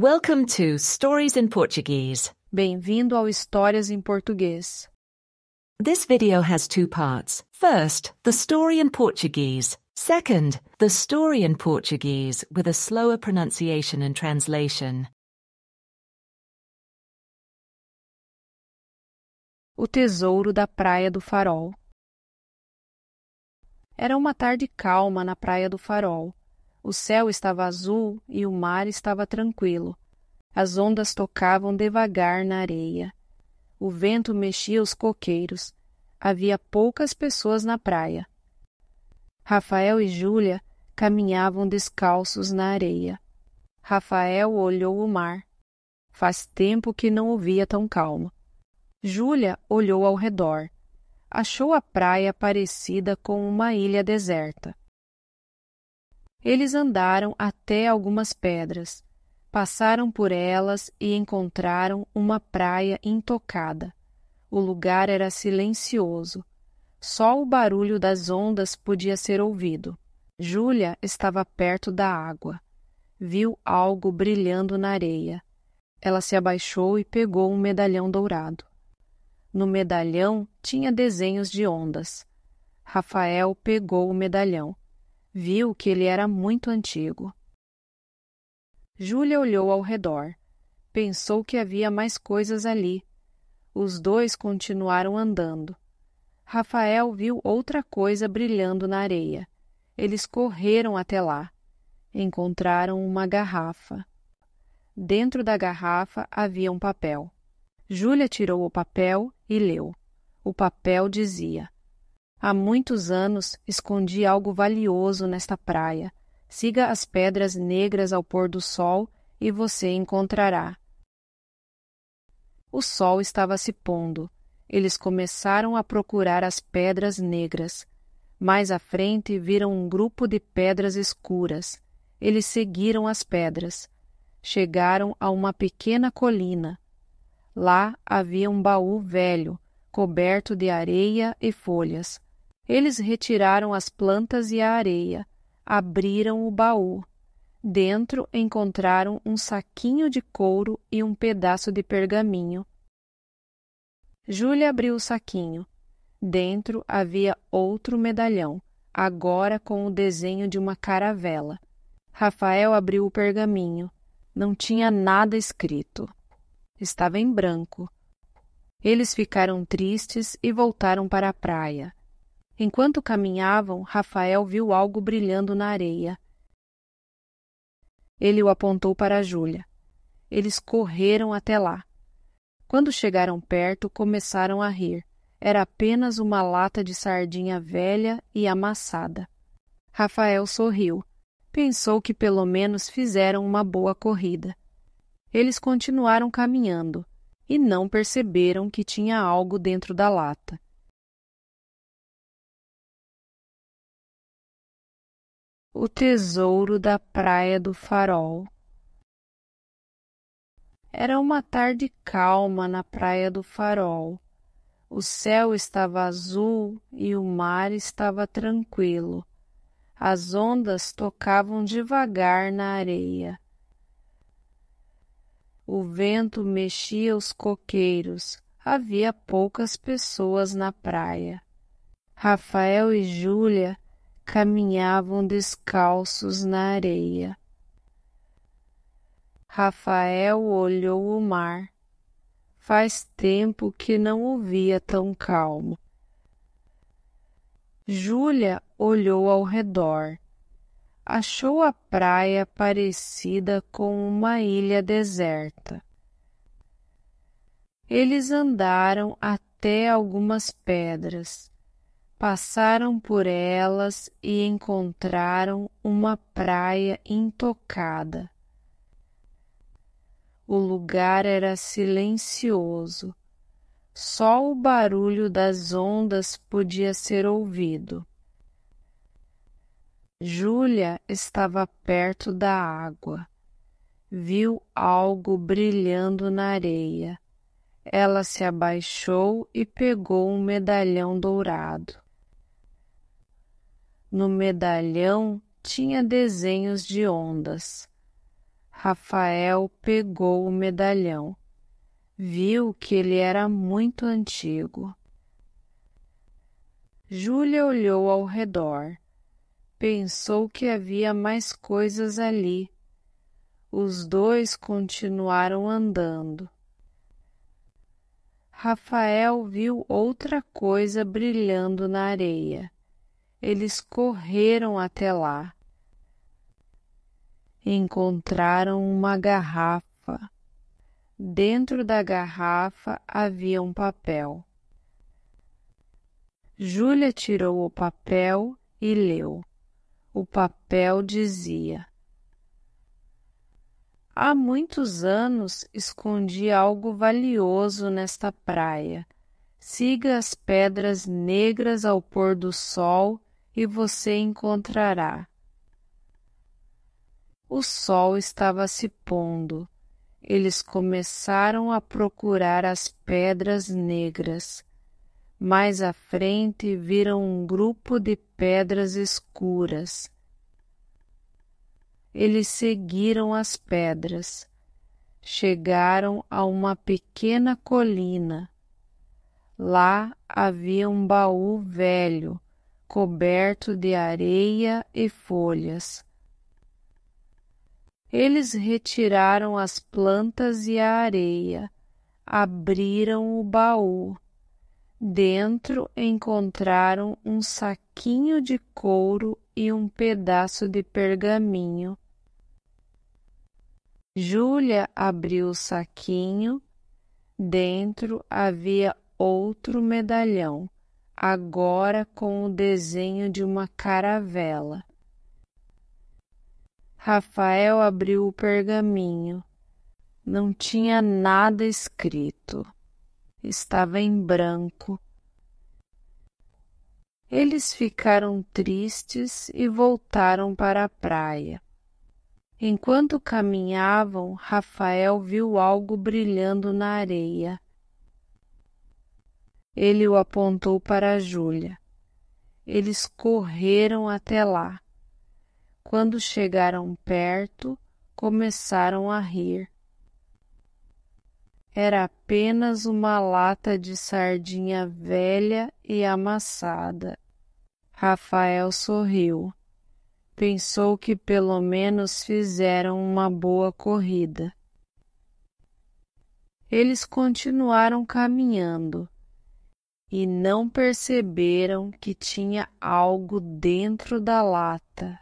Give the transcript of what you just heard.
Welcome to Stories in Portuguese. Bem-vindo ao Histórias em Português. This video has two parts. First, the story in Portuguese. Second, the story in Portuguese with a slower pronunciation and translation. O Tesouro da Praia do Farol. Era uma tarde calma na Praia do Farol. O céu estava azul e o mar estava tranquilo. As ondas tocavam devagar na areia. O vento mexia os coqueiros. Havia poucas pessoas na praia. Rafael e Júlia caminhavam descalços na areia. Rafael olhou o mar. Faz tempo que não o via tão calmo. Júlia olhou ao redor. Achou a praia parecida com uma ilha deserta. Eles andaram até algumas pedras. Passaram por elas e encontraram uma praia intocada. O lugar era silencioso. Só o barulho das ondas podia ser ouvido. Júlia estava perto da água. Viu algo brilhando na areia. Ela se abaixou e pegou um medalhão dourado. No medalhão tinha desenhos de ondas. Rafael pegou o medalhão. Viu que ele era muito antigo. Júlia olhou ao redor. Pensou que havia mais coisas ali. Os dois continuaram andando. Rafael viu outra coisa brilhando na areia. Eles correram até lá. Encontraram uma garrafa. Dentro da garrafa havia um papel. Júlia tirou o papel e leu. O papel dizia: há muitos anos escondi algo valioso nesta praia. Siga as pedras negras ao pôr do sol e você encontrará. O sol estava se pondo. Eles começaram a procurar as pedras negras. Mais à frente viram um grupo de pedras escuras. Eles seguiram as pedras. Chegaram a uma pequena colina. Lá havia um baú velho, coberto de areia e folhas. Eles retiraram as plantas e a areia. Abriram o baú. Dentro encontraram um saquinho de couro e um pedaço de pergaminho. Júlia abriu o saquinho. Dentro havia outro medalhão, agora com o desenho de uma caravela. Rafael abriu o pergaminho. Não tinha nada escrito. Estava em branco. Eles ficaram tristes e voltaram para a praia. Enquanto caminhavam, Rafael viu algo brilhando na areia. Ele o apontou para Júlia. Eles correram até lá. Quando chegaram perto, começaram a rir. Era apenas uma lata de sardinha velha e amassada. Rafael sorriu. Pensou que pelo menos fizeram uma boa corrida. Eles continuaram caminhando e não perceberam que tinha algo dentro da lata. O Tesouro da Praia do Farol. Era uma tarde calma na Praia do Farol. O céu estava azul e o mar estava tranquilo. As ondas tocavam devagar na areia. O vento mexia os coqueiros. Havia poucas pessoas na praia. Rafael e Júlia caminhavam descalços na areia. Rafael olhou o mar. Faz tempo que não o via tão calmo. Júlia olhou ao redor. Achou a praia parecida com uma ilha deserta. Eles andaram até algumas pedras. Passaram por elas e encontraram uma praia intocada. O lugar era silencioso. Só o barulho das ondas podia ser ouvido. Júlia estava perto da água. Viu algo brilhando na areia. Ela se abaixou e pegou um medalhão dourado. No medalhão tinha desenhos de ondas. Rafael pegou o medalhão. Viu que ele era muito antigo. Júlia olhou ao redor. Pensou que havia mais coisas ali. Os dois continuaram andando. Rafael viu outra coisa brilhando na areia. Eles correram até lá. Encontraram uma garrafa. Dentro da garrafa havia um papel. Júlia tirou o papel e leu. O papel dizia: há muitos anos escondi algo valioso nesta praia. Siga as pedras negras ao pôr do sol e você encontrará. O sol estava se pondo. Eles começaram a procurar as pedras negras. Mais à frente viram um grupo de pedras escuras. Eles seguiram as pedras. Chegaram a uma pequena colina. Lá havia um baú velho, coberto de areia e folhas. Eles retiraram as plantas e a areia, abriram o baú. Dentro encontraram um saquinho de couro e um pedaço de pergaminho. Júlia abriu o saquinho. Dentro havia outro medalhão, agora com o desenho de uma caravela. Rafael abriu o pergaminho. Não tinha nada escrito. Estava em branco. Eles ficaram tristes e voltaram para a praia. Enquanto caminhavam, Rafael viu algo brilhando na areia. Ele o apontou para Júlia. Eles correram até lá. Quando chegaram perto, começaram a rir. Era apenas uma lata de sardinha velha e amassada. Rafael sorriu. Pensou que pelo menos fizeram uma boa corrida. Eles continuaram caminhando e não perceberam que tinha algo dentro da lata.